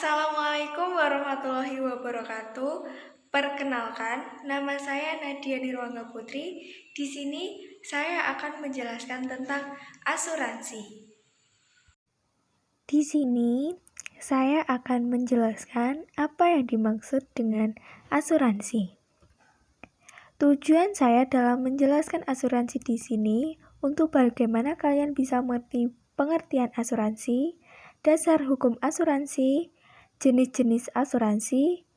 Assalamualaikum warahmatullahi wabarakatuh. Perkenalkan, nama saya Nadia Nirwangga Putri. Di sini saya akan menjelaskan tentang asuransi. Di sini saya akan menjelaskan apa yang dimaksud dengan asuransi. Tujuan saya dalam menjelaskan asuransi di sini untuk bagaimana kalian bisa mengerti pengertian asuransi, dasar hukum asuransi, jenis-jenis asuransi,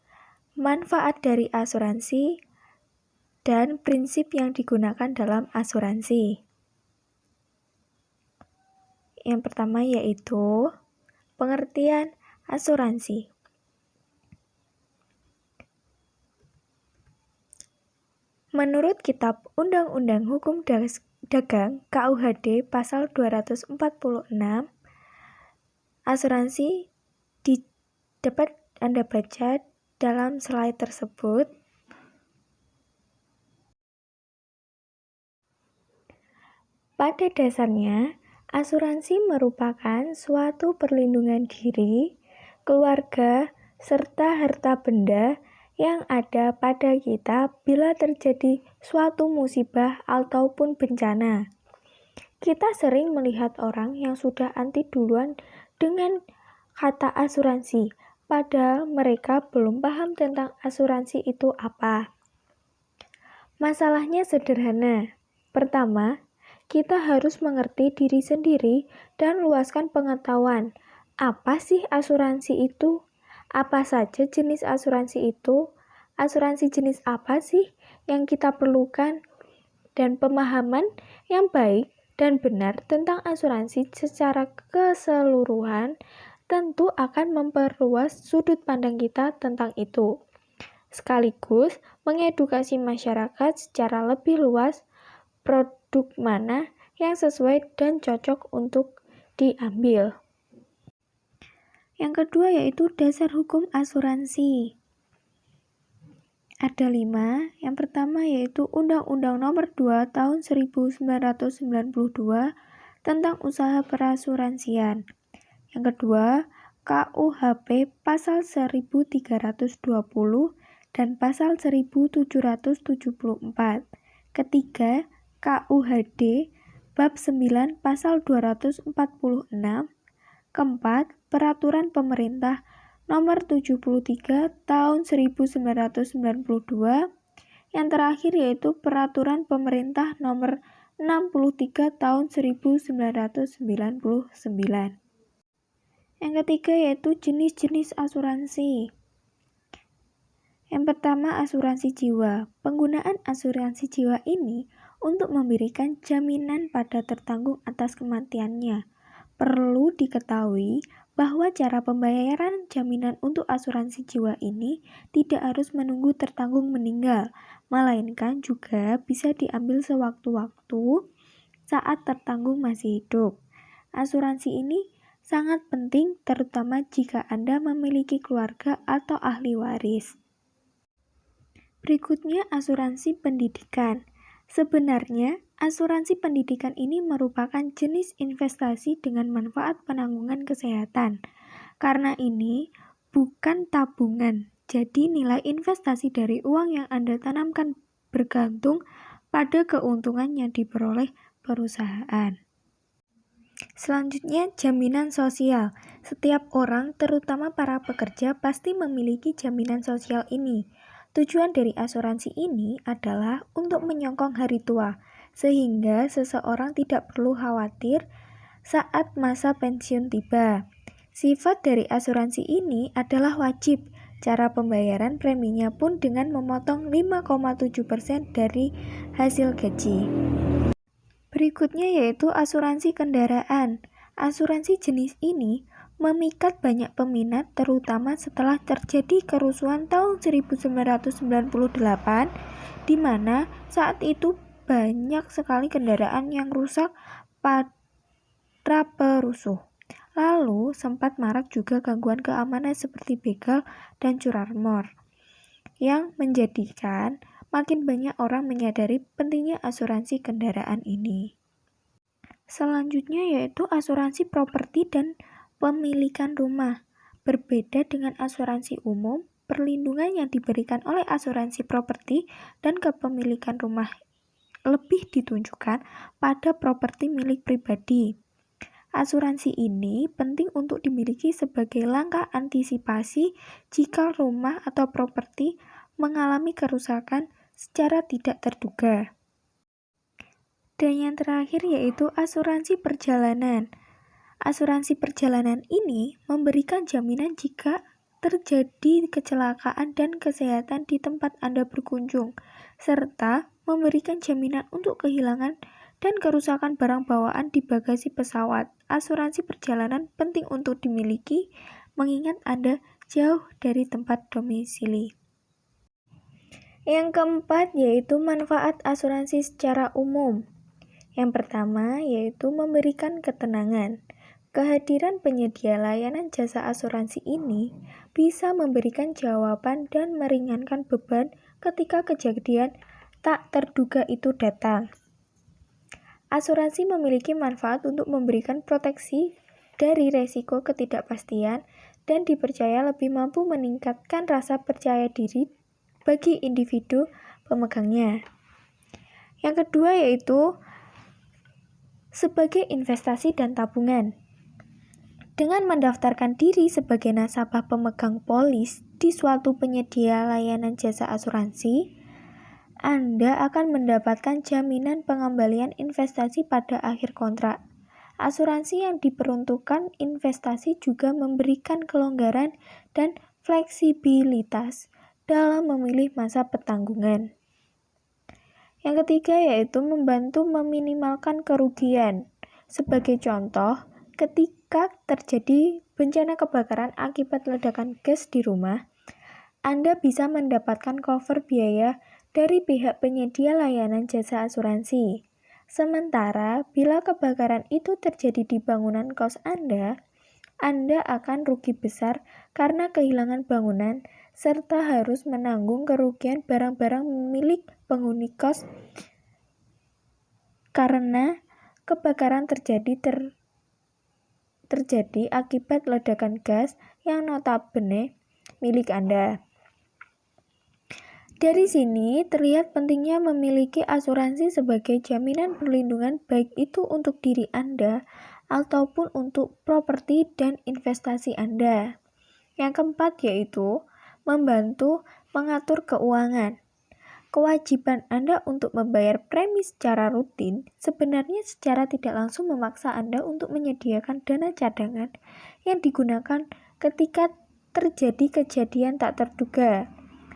manfaat dari asuransi, dan prinsip yang digunakan dalam asuransi. Yang pertama yaitu pengertian asuransi. Menurut Kitab Undang-Undang Hukum Dagang KUHD Pasal 246, asuransi dapat Anda baca dalam slide tersebut. Pada dasarnya, asuransi merupakan suatu perlindungan diri, keluarga, serta harta benda yang ada pada kita bila terjadi suatu musibah ataupun bencana. Kita sering melihat orang yang sudah anti duluan dengan kata asuransi, padahal mereka belum paham tentang asuransi itu apa. Masalahnya sederhana. Pertama, kita harus mengerti diri sendiri dan luaskan pengetahuan. Apa sih asuransi itu? Apa saja jenis asuransi itu? Asuransi jenis apa sih yang kita perlukan? Dan pemahaman yang baik dan benar tentang asuransi secara keseluruhan tentu akan memperluas sudut pandang kita tentang itu, sekaligus mengedukasi masyarakat secara lebih luas produk mana yang sesuai dan cocok untuk diambil. Yang kedua yaitu dasar hukum asuransi. Ada 5. Yang pertama yaitu Undang-Undang Nomor 2 Tahun 1992 tentang usaha perasuransian. Yang kedua, KUHP Pasal 1320 dan Pasal 1774. Ketiga, KUHD Bab 9 Pasal 246. Keempat, Peraturan Pemerintah Nomor 73 Tahun 1992. Yang terakhir yaitu Peraturan Pemerintah Nomor 63 Tahun 1999. Yang ketiga yaitu jenis-jenis asuransi. Yang pertama, asuransi jiwa. Penggunaan asuransi jiwa ini untuk memberikan jaminan pada tertanggung atas kematiannya. Perlu diketahui bahwa cara pembayaran jaminan untuk asuransi jiwa ini tidak harus menunggu tertanggung meninggal, melainkan juga bisa diambil sewaktu-waktu saat tertanggung masih hidup. Asuransi ini sangat penting terutama jika Anda memiliki keluarga atau ahli waris. Berikutnya asuransi pendidikan. Sebenarnya, asuransi pendidikan ini merupakan jenis investasi dengan manfaat penanggungan kesehatan. Karena ini bukan tabungan, jadi nilai investasi dari uang yang Anda tanamkan bergantung pada keuntungan yang diperoleh perusahaan. Selanjutnya, jaminan sosial. Setiap orang, terutama para pekerja, pasti memiliki jaminan sosial ini. Tujuan dari asuransi ini adalah untuk menyokong hari tua, sehingga seseorang tidak perlu khawatir saat masa pensiun tiba. Sifat dari asuransi ini adalah wajib. Cara pembayaran preminya pun dengan memotong 5,7% dari hasil gaji. Berikutnya yaitu asuransi kendaraan. Asuransi jenis ini memikat banyak peminat terutama setelah terjadi kerusuhan tahun 1998 di mana saat itu banyak sekali kendaraan yang rusak para perusuh. Lalu sempat marak juga gangguan keamanan seperti begal dan curanmor yang menjadikan makin banyak orang menyadari pentingnya asuransi kendaraan ini. Selanjutnya yaitu asuransi properti dan pemilikan rumah. Berbeda dengan asuransi umum, perlindungan yang diberikan oleh asuransi properti dan kepemilikan rumah lebih ditunjukkan pada properti milik pribadi. Asuransi ini penting untuk dimiliki sebagai langkah antisipasi jika rumah atau properti mengalami kerusakan secara tidak terduga. Dan yang terakhir yaitu asuransi perjalanan. Asuransi perjalanan ini memberikan jaminan jika terjadi kecelakaan dan kesehatan di tempat Anda berkunjung, serta memberikan jaminan untuk kehilangan dan kerusakan barang bawaan di bagasi pesawat. Asuransi perjalanan penting untuk dimiliki, mengingat Anda jauh dari tempat domisili. Yang keempat yaitu manfaat asuransi secara umum. Yang pertama yaitu memberikan ketenangan. Kehadiran penyedia layanan jasa asuransi ini bisa memberikan jawaban dan meringankan beban ketika kejadian tak terduga itu datang. Asuransi memiliki manfaat untuk memberikan proteksi dari resiko ketidakpastian dan dipercaya lebih mampu meningkatkan rasa percaya diri bagi individu pemegangnya. Yang kedua yaitu sebagai investasi dan tabungan. Dengan mendaftarkan diri sebagai nasabah pemegang polis di suatu penyedia layanan jasa asuransi, Anda akan mendapatkan jaminan pengembalian investasi pada akhir kontrak. Asuransi yang diperuntukkan investasi juga memberikan kelonggaran dan fleksibilitas dalam memilih masa pertanggungan. Yang ketiga yaitu membantu meminimalkan kerugian. Sebagai contoh, ketika terjadi bencana kebakaran akibat ledakan gas di rumah, Anda bisa mendapatkan cover biaya dari pihak penyedia layanan jasa asuransi. Sementara, bila kebakaran itu terjadi di bangunan kos Anda akan rugi besar karena kehilangan bangunan serta harus menanggung kerugian barang-barang milik penghuni kos karena kebakaran terjadi akibat ledakan gas yang notabene milik Anda. Dari sini terlihat pentingnya memiliki asuransi sebagai jaminan perlindungan baik itu untuk diri Anda ataupun untuk properti dan investasi Anda. Yang keempat yaitu membantu mengatur keuangan. Kewajiban Anda untuk membayar premi secara rutin sebenarnya secara tidak langsung memaksa Anda untuk menyediakan dana cadangan yang digunakan ketika terjadi kejadian tak terduga.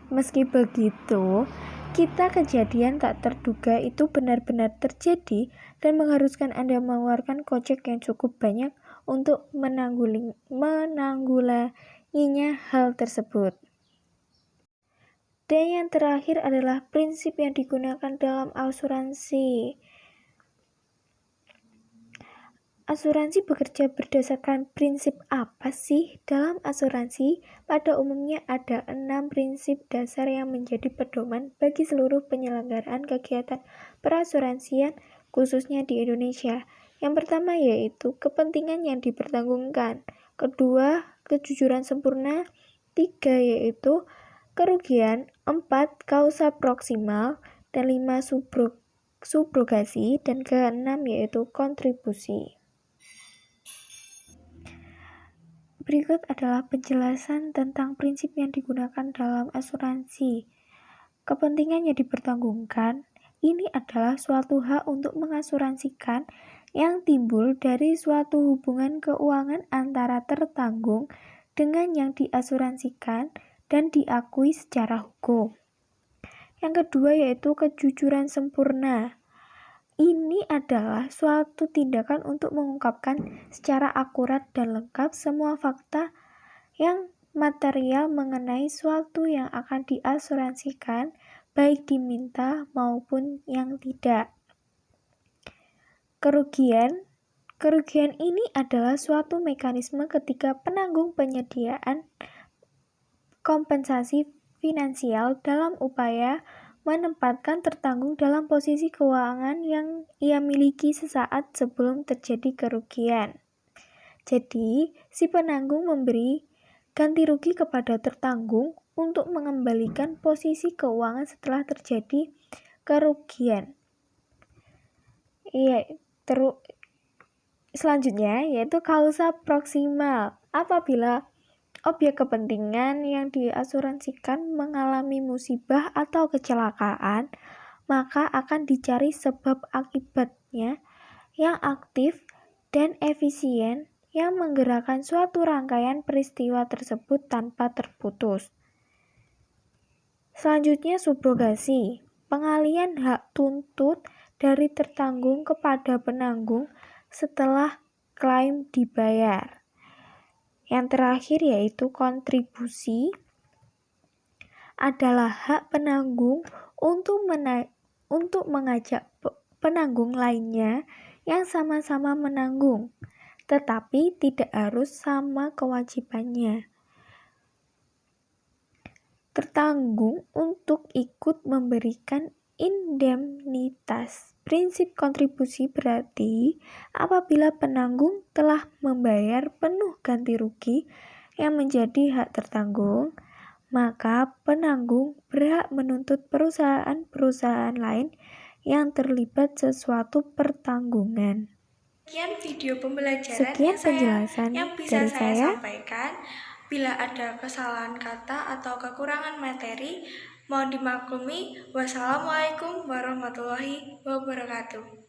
Meski begitu, kejadian tak terduga itu benar-benar terjadi dan mengharuskan Anda mengeluarkan kocek yang cukup banyak untuk menanggulanginya hal tersebut. Dan yang terakhir adalah prinsip yang digunakan dalam asuransi. Asuransi bekerja berdasarkan prinsip apa sih? Dalam asuransi, pada umumnya ada 6 prinsip dasar yang menjadi pedoman bagi seluruh penyelenggaraan kegiatan perasuransian khususnya di Indonesia. Yang pertama yaitu kepentingan yang dipertanggungkan. Kedua, kejujuran sempurna. 3 yaitu kerugian. 4 kausa proksimal. Dan 5 subrogasi. Dan ke-6 yaitu kontribusi. Berikut adalah penjelasan tentang prinsip yang digunakan dalam asuransi. Kepentingan yang dipertanggungkan, ini adalah suatu hak untuk mengasuransikan yang timbul dari suatu hubungan keuangan antara tertanggung dengan yang diasuransikan dan diakui secara hukum. Yang kedua yaitu kejujuran sempurna. Ini adalah suatu tindakan untuk mengungkapkan secara akurat dan lengkap semua fakta yang material mengenai suatu yang akan diasuransikan, baik diminta maupun yang tidak. Kerugian ini adalah suatu mekanisme ketika penanggung penyediaan kompensasi finansial dalam upaya menempatkan tertanggung dalam posisi keuangan yang ia miliki sesaat sebelum terjadi kerugian. Jadi, si penanggung memberi ganti rugi kepada tertanggung untuk mengembalikan posisi keuangan setelah terjadi kerugian. Selanjutnya yaitu kausa proksimal. Apabila objek kepentingan yang diasuransikan mengalami musibah atau kecelakaan, maka akan dicari sebab akibatnya yang aktif dan efisien yang menggerakkan suatu rangkaian peristiwa tersebut tanpa terputus. Selanjutnya subrogasi, pengalian hak tuntut dari tertanggung kepada penanggung setelah klaim dibayar. Yang terakhir yaitu kontribusi adalah hak penanggung untuk mengajak penanggung lainnya yang sama-sama menanggung, tetapi tidak harus sama kewajibannya. Tertanggung untuk ikut memberikan indemnitas. Prinsip kontribusi berarti apabila penanggung telah membayar penuh ganti rugi yang menjadi hak tertanggung, maka penanggung berhak menuntut perusahaan-perusahaan lain yang terlibat sesuatu pertanggungan. Sekian video pembelajaran penjelasan yang bisa dari saya sampaikan. Bila ada kesalahan kata atau kekurangan materi, mohon dimaklumi. Wassalamualaikum warahmatullahi wabarakatuh.